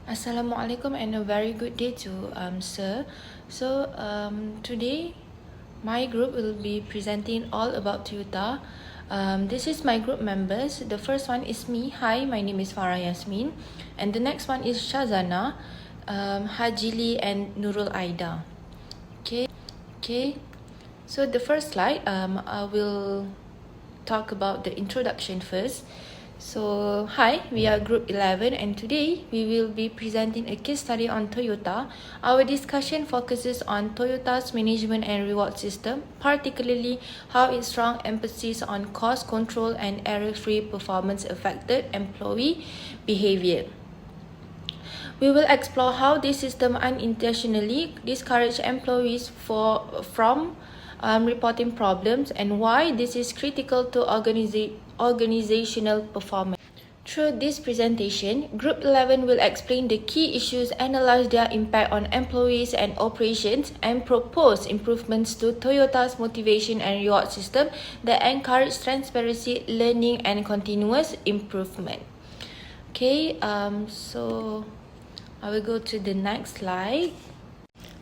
Assalamualaikum and a very good day to sir. So today my group will be presenting all about Toyota. This is my group members. The first one is me. Hi, my name is Farah Yasmin, and the next one is Shazana, Hajili, and Nurul Aida. Okay. So the first slide, I will talk about the introduction first. So, hi, we are Group 11 and today we will be presenting a case study on Toyota. Our discussion focuses on Toyota's management and reward system, particularly how its strong emphasis on cost control and error-free performance affected employee behavior. We will explore how this system unintentionally discourages employees from reporting problems and why this is critical to organizational performance. Through this presentation, Group 11 will explain the key issues, analyze their impact on employees and operations, and propose improvements to Toyota's motivation and reward system that encourage transparency, learning, and continuous improvement. Okay, so I will go to the next slide.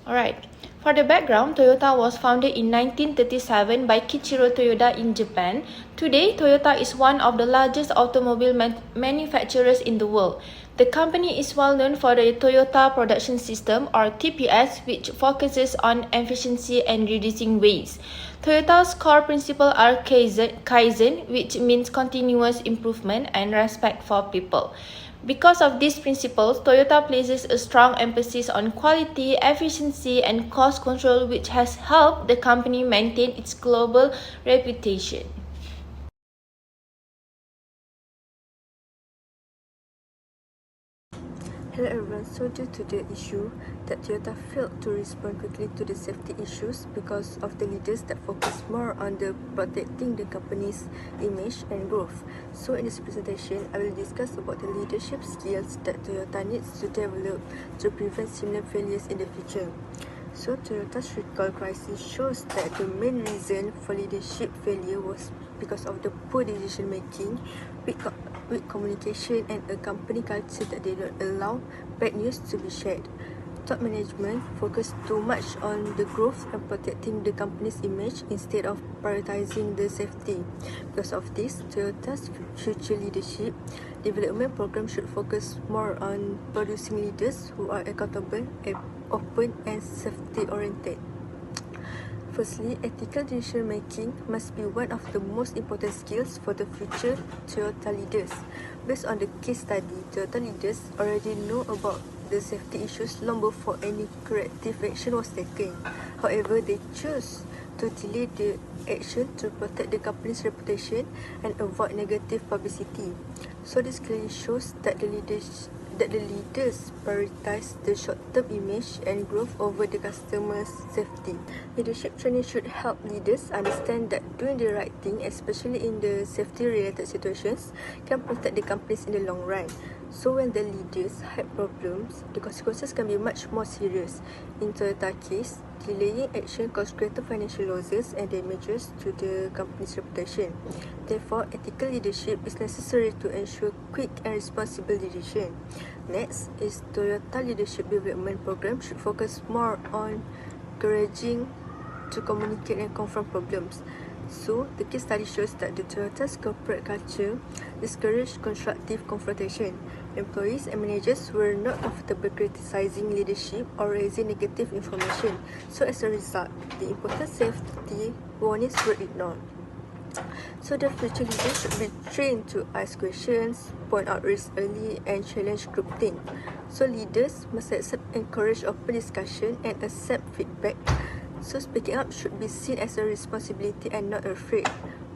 Alright. For the background, Toyota was founded in 1937 by Kichiro Toyoda in Japan. Today, Toyota is one of the largest automobile manufacturers in the world. The company is well known for the Toyota Production System or TPS, which focuses on efficiency and reducing waste. Toyota's core principles are Kaizen, which means continuous improvement and respect for people. Because of these principles, Toyota places a strong emphasis on quality, efficiency, and cost control, which has helped the company maintain its global reputation. Hello everyone, so due to the issue that Toyota failed to respond quickly to the safety issues because of the leaders that focus more on the protecting the company's image and growth. So in this presentation, I will discuss about the leadership skills that Toyota needs to develop to prevent similar failures in the future. So Toyota's recall crisis shows that the main reason for leadership failure was because of the poor decision making, weak communication, and a company culture that did not allow bad news to be shared. Top management focused too much on the growth and protecting the company's image instead of prioritizing the safety. Because of this, Toyota's future leadership development program should focus more on producing leaders who are accountable, open, and safety-oriented. Firstly, ethical decision making must be one of the most important skills for the future Toyota leaders. Based on the case study, Toyota leaders already know about the safety issues long before any corrective action was taken. However, they chose to delay the action to protect the company's reputation and avoid negative publicity. So this clearly shows that the leaders prioritize the short-term image and growth over the customer's safety. Leadership training should help leaders understand that doing the right thing, especially in the safety-related situations, can protect the companies in the long run. So when the leaders have problems, the consequences can be much more serious. In Toyota case, delaying action caused greater financial losses and damages to the company's reputation. Therefore, ethical leadership is necessary to ensure quick and responsible decision. Next is Toyota Leadership Development Program should focus more on encouraging to communicate and confront problems. So, the case study shows that the Toyota's corporate culture discouraged constructive confrontation. Employees and managers were not comfortable criticizing leadership or raising negative information. So, as a result, the important safety warnings were ignored. So, the future leaders should be trained to ask questions, point out risks early, and challenge groupthink. So, leaders must accept, encourage open discussion, and accept feedback. So speaking up should be seen as a responsibility and not afraid.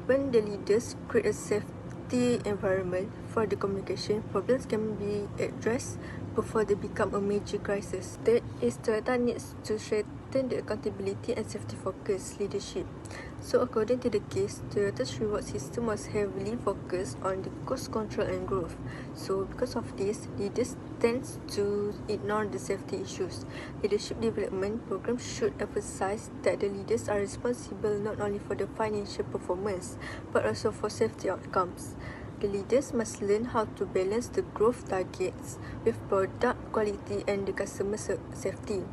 When the leaders create a safety environment for the communication, problems can be addressed before they become a major crisis. Third is Toyota needs to strengthen the accountability and safety-focused leadership. So according to the case, Toyota's reward system was heavily focused on the cost control and growth. So because of this, leaders tend to ignore the safety issues. Leadership development programs should emphasize that the leaders are responsible not only for the financial performance, but also for safety outcomes. The leaders must learn how to balance the growth targets with product quality and the customer safety.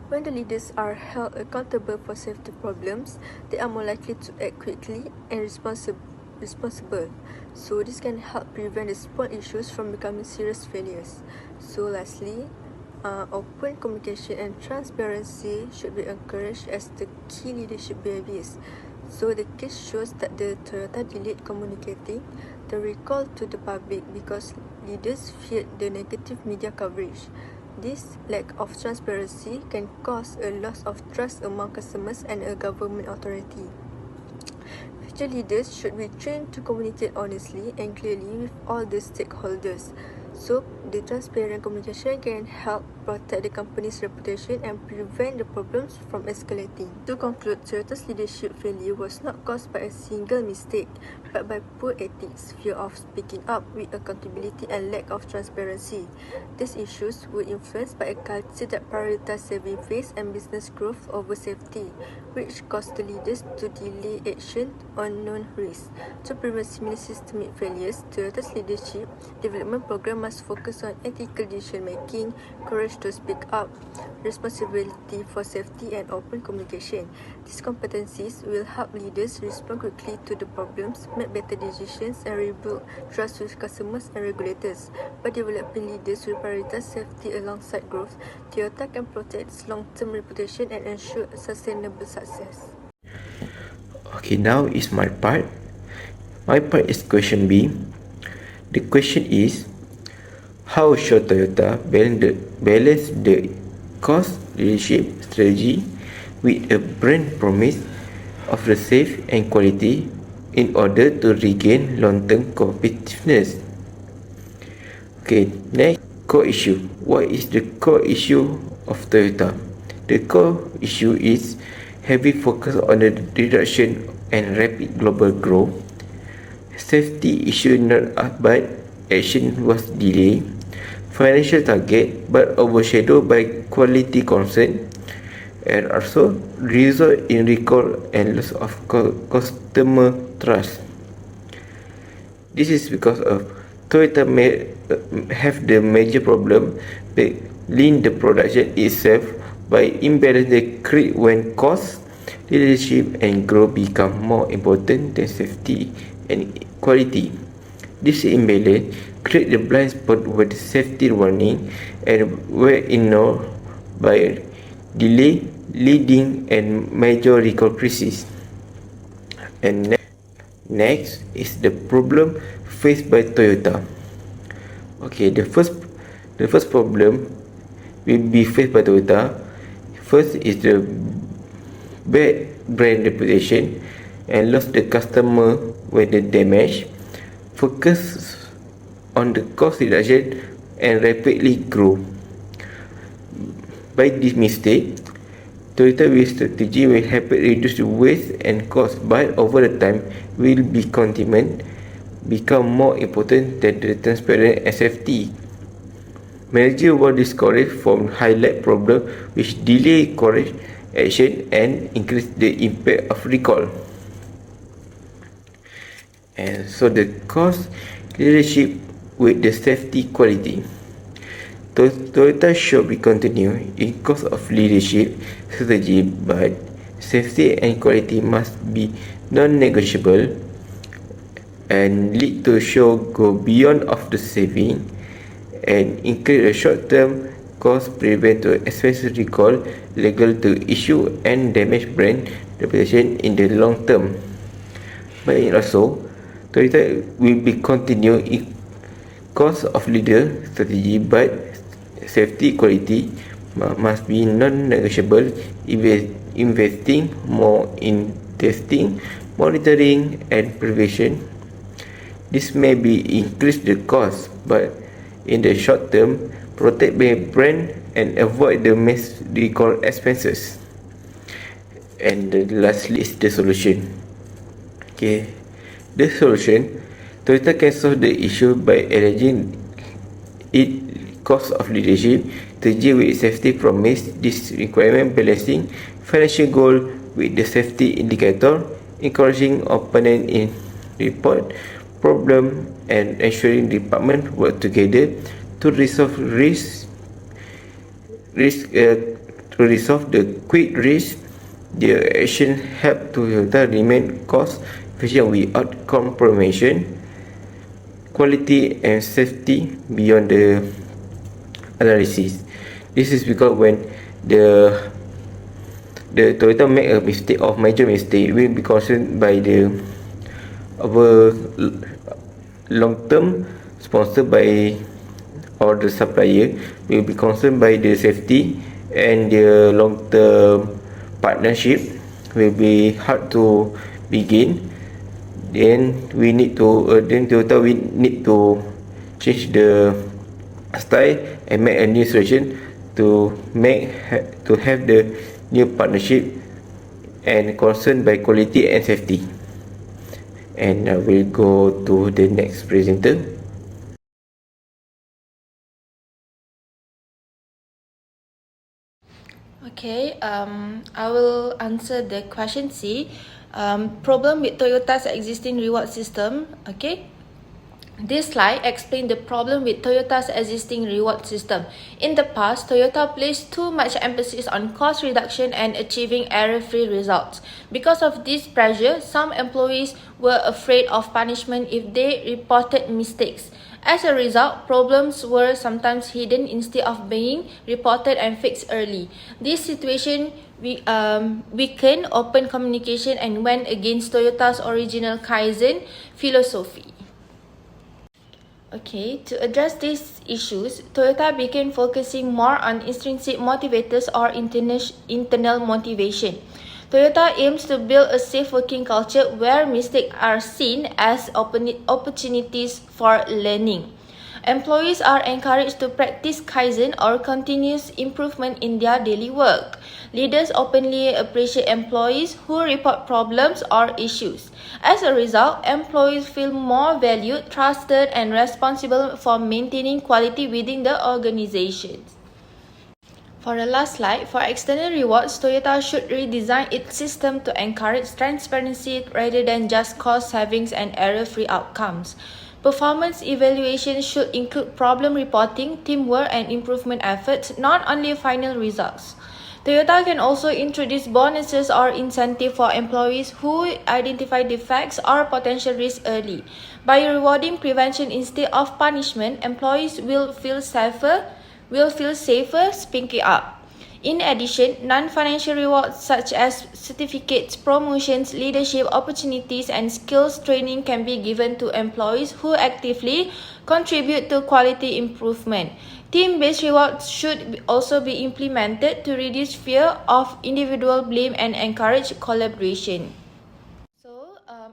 When the leaders are held accountable for safety problems, they are more likely to act quickly and responsible. So this can help prevent the small issues from becoming serious failures. So lastly, open communication and transparency should be encouraged as the key leadership behaviors. So the case shows that the Toyota delayed communicating the recall to the public because leaders feared the negative media coverage. This lack of transparency can cause a loss of trust among customers and a government authority. Future leaders should be trained to communicate honestly and clearly with all the stakeholders. So, the transparent communication can help protect the company's reputation and prevent the problems from escalating. To conclude, Toyota's leadership failure was not caused by a single mistake, but by poor ethics, fear of speaking up, weak accountability, and lack of transparency. These issues were influenced by a culture that prioritized saving face and business growth over safety, which caused the leaders to delay action on known risks. To prevent similar systemic failures, Toyota's leadership development program must focus on ethical decision-making, courage to speak up, responsibility for safety, and open communication. These competencies will help leaders respond quickly to the problems, make better decisions, and rebuild trust with customers and regulators. By developing leaders who prioritize safety alongside growth, Toyota can protect its long-term reputation and ensure sustainable success. Okay, now is my part. My part is question B. The question is, how should Toyota balance the cost leadership strategy with a brand promise of the safe and quality in order to regain long-term competitiveness? Okay, next, core issue. What is the core issue of Toyota? The core issue is heavy focus on the reduction and rapid global growth. Safety issue not up, but action was delayed. Financial target but overshadowed by quality concern, and also result in recall and loss of customer trust. This is because of Toyota may have the major problem that lean the production itself by imbalance the create when cost, leadership and growth become more important than safety and quality. This imbalance create the blind spot where the safety warning and were ignored by delay leading and major recall crisis. And next is the problem faced by Toyota. Okay, the first problem will be faced by Toyota. First is the bad brand reputation and lost the customer when the damage. Focus on the cost reduction and rapidly grow. By this mistake, Toyota will strategy will help reduce the waste and cost, but over the time will be containment become more important than the transparent and safety. Manager will discourage from highlight problem which delay correct action and increase the impact of recall. And so the cost leadership with the safety quality. Toyota should be continued in cost of leadership strategy, but safety and quality must be non-negotiable and lead to show go beyond of the saving and increase the short-term cost, prevent to expensive recall, legal to issue and damage brand reputation in the long term. But also, Toyota will be continued in cost of leader strategy, but safety quality must be non-negotiable, investing more in testing, monitoring and prevention. This may be increase the cost, but in the short term, protect the brand and avoid the mass recall expenses. And lastly is the solution. Okay, the solution, Toyota can solve the issue by arranging it cost of leadership to deal with safety promise. This requirement balancing financial goal with the safety indicator, encouraging opponent in report problem and ensuring department work together to resolve to resolve the quick risk. The action help Toyota remain cost efficient without compromising quality and safety beyond the analysis. This is because when the Toyota make a mistake of major mistake, will be concerned by the our long term sponsored by or the supplier, will be concerned by the safety, and the long term partnership will be hard to begin. Then we need to then Toyota we need to change the style and make a new solution to have the new partnership and concerned by quality and safety. And I will go to the next presenter. Okay, I will answer the question C. Problem with Toyota's existing reward system. Okay, this slide explains the problem with Toyota's existing reward system. In the past, Toyota placed too much emphasis on cost reduction and achieving error-free results. Because of this pressure, some employees were afraid of punishment if they reported mistakes. As a result, problems were sometimes hidden instead of being reported and fixed early. This situation weakened open communication and went against Toyota's original Kaizen philosophy. Okay, to address these issues, Toyota began focusing more on intrinsic motivators or internal motivation. Toyota aims to build a safe working culture where mistakes are seen as opportunities for learning. Employees are encouraged to practice Kaizen or continuous improvement in their daily work. Leaders openly appreciate employees who report problems or issues. As a result, employees feel more valued, trusted, and responsible for maintaining quality within the organization. For the last slide, for external rewards, Toyota should redesign its system to encourage transparency rather than just cost savings and error-free outcomes. Performance evaluation should include problem reporting, teamwork, and improvement efforts, not only final results. Toyota can also introduce bonuses or incentives for employees who identify defects or potential risks early. By rewarding prevention instead of punishment, employees will feel safer speaking up. In addition, non-financial rewards such as certificates, promotions, leadership opportunities, and skills training can be given to employees who actively contribute to quality improvement. Team-based rewards should also be implemented to reduce fear of individual blame and encourage collaboration.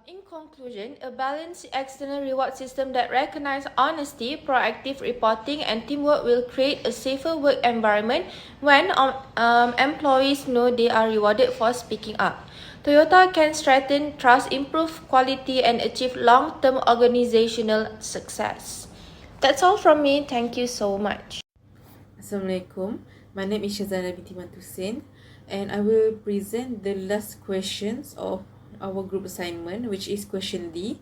In conclusion, a balanced external reward system that recognizes honesty, proactive reporting, and teamwork will create a safer work environment when employees know they are rewarded for speaking up. Toyota can strengthen trust, improve quality, and achieve long-term organizational success. That's all from me. Thank you so much. Assalamualaikum. My name is Shazana binti Matusin, and I will present the last questions of our group assignment, which is question D.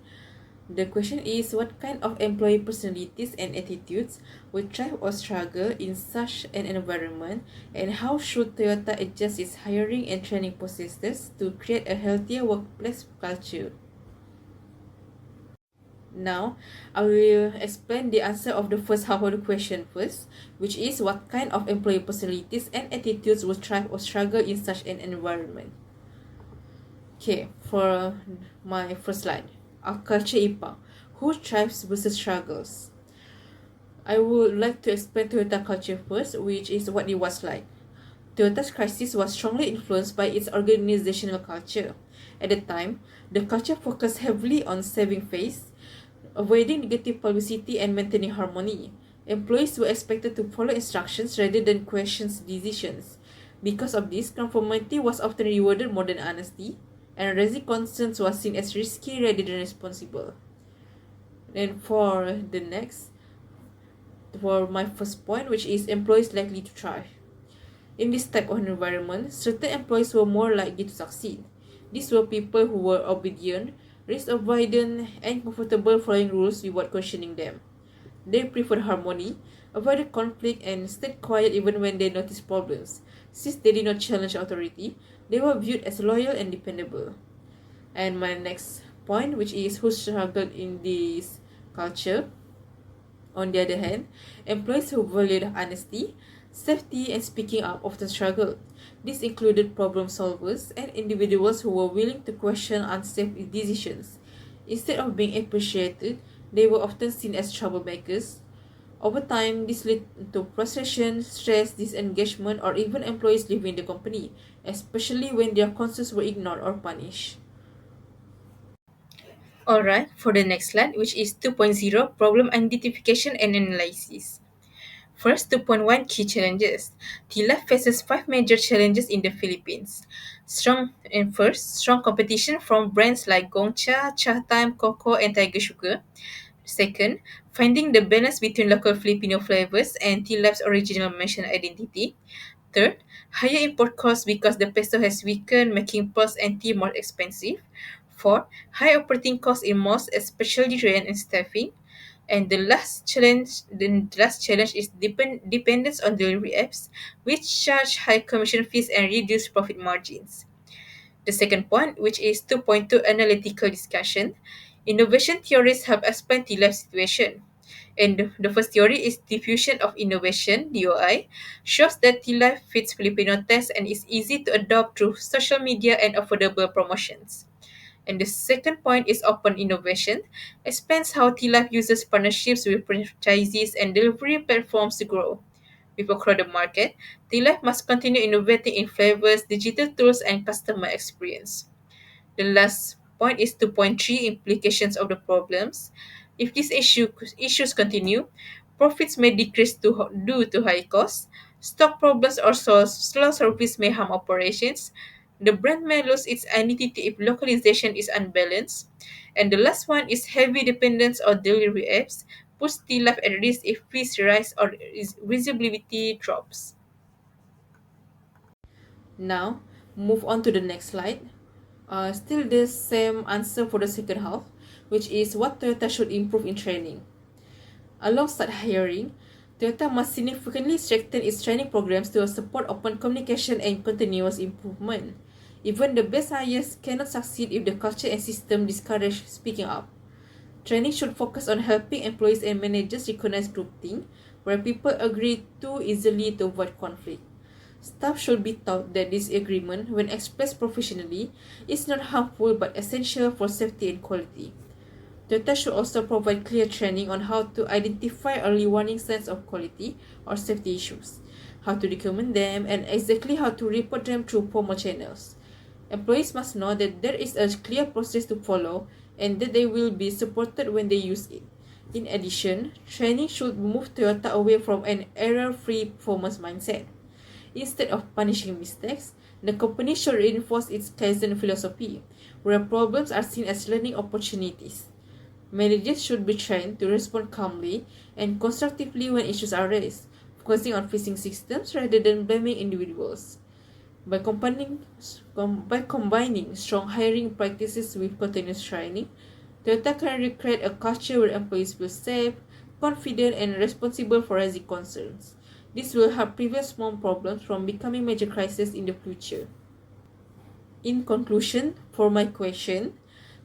The question is, what kind of employee personalities and attitudes will thrive or struggle in such an environment, and how should Toyota adjust its hiring and training processes to create a healthier workplace culture? Now, I will explain the answer of the first half of the question first, which is what kind of employee personalities and attitudes will thrive or struggle in such an environment. Okay, for my first slide, our culture IPA, who thrives versus struggles. I would like to explain Toyota culture first, which is what it was like. Toyota's crisis was strongly influenced by its organizational culture. At the time, the culture focused heavily on saving face, avoiding negative publicity, and maintaining harmony. Employees were expected to follow instructions rather than question decisions. Because of this, conformity was often rewarded more than honesty, and raising concerns was seen as risky rather than responsible. And for my first point, which is employees likely to thrive. In this type of environment, certain employees were more likely to succeed. These were people who were obedient, risk avoidant, and comfortable following rules without questioning them. They prefer harmony, avoided conflict, and stayed quiet even when they noticed problems. Since they did not challenge authority, they were viewed as loyal and dependable. And my next point, which is who struggled in this culture. On the other hand, employees who valued honesty, safety, and speaking up often struggled. This included problem solvers and individuals who were willing to question unsafe decisions. Instead of being appreciated, they were often seen as troublemakers. Over time, this led to frustration, stress, disengagement, or even employees leaving the company, especially when their concerns were ignored or punished. Alright, for the next slide, which is 2.0 Problem Identification and Analysis. First, 2.1 Key Challenges. TILA faces five major challenges in the Philippines. Strong competition from brands like Gongcha, Cha Time, Coco, and Tiger Sugar. Second, finding the balance between local Filipino flavors and TILA's original merchant identity. Third, higher import costs because the peso has weakened, making pearls and tea more expensive. Fourth, high operating costs in malls, especially rent and staffing. And the last challenge is dependence on delivery apps, which charge high commission fees and reduce profit margins. The second point, which is 2.2 Analytical Discussion. Innovation theories help explain the life situation. And the first theory is diffusion of innovation, DOI, shows that T-Life fits Filipino tastes and is easy to adopt through social media and affordable promotions. And the second point is open innovation, explains how T-Life uses partnerships with franchisees and delivery platforms to grow. With a crowded market, T-Life must continue innovating in flavors, digital tools, and customer experience. The last point is 2.3 Implications of the problems. If these issues continue, profits may decrease due to high costs, stock problems or slow service may harm operations, the brand may lose its identity if localization is unbalanced, and the last one is heavy dependence on delivery apps, puts the life at risk if fees rise or visibility drops. Now, move on to the next slide. Still the same answer for the second half, which is what Toyota should improve in training. Alongside hiring, Toyota must significantly strengthen its training programs to support open communication and continuous improvement. Even the best hires cannot succeed if the culture and system discourage speaking up. Training should focus on helping employees and managers recognize groupthink, where people agree too easily to avoid conflict. Staff should be taught that disagreement, when expressed professionally, is not harmful but essential for safety and quality. Toyota should also provide clear training on how to identify early warning signs of quality or safety issues, how to document them, and exactly how to report them through formal channels. Employees must know that there is a clear process to follow and that they will be supported when they use it. In addition, training should move Toyota away from an error-free performance mindset. Instead of punishing mistakes, the company should reinforce its Kaizen philosophy, where problems are seen as learning opportunities. Managers should be trained to respond calmly and constructively when issues are raised, focusing on fixing systems rather than blaming individuals. By combining strong hiring practices with continuous training, Toyota can recreate a culture where employees feel safe, confident, and responsible for rising concerns. This will help prevent small problems from becoming major crises in the future. In conclusion, for my question,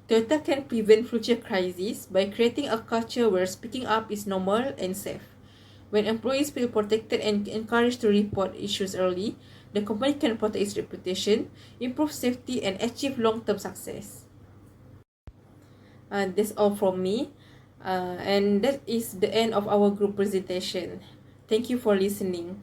Toyota can prevent future crises by creating a culture where speaking up is normal and safe. When employees feel protected and encouraged to report issues early, the company can protect its reputation, improve safety, and achieve long-term success. That's all from me. And that is the end of our group presentation. Thank you for listening.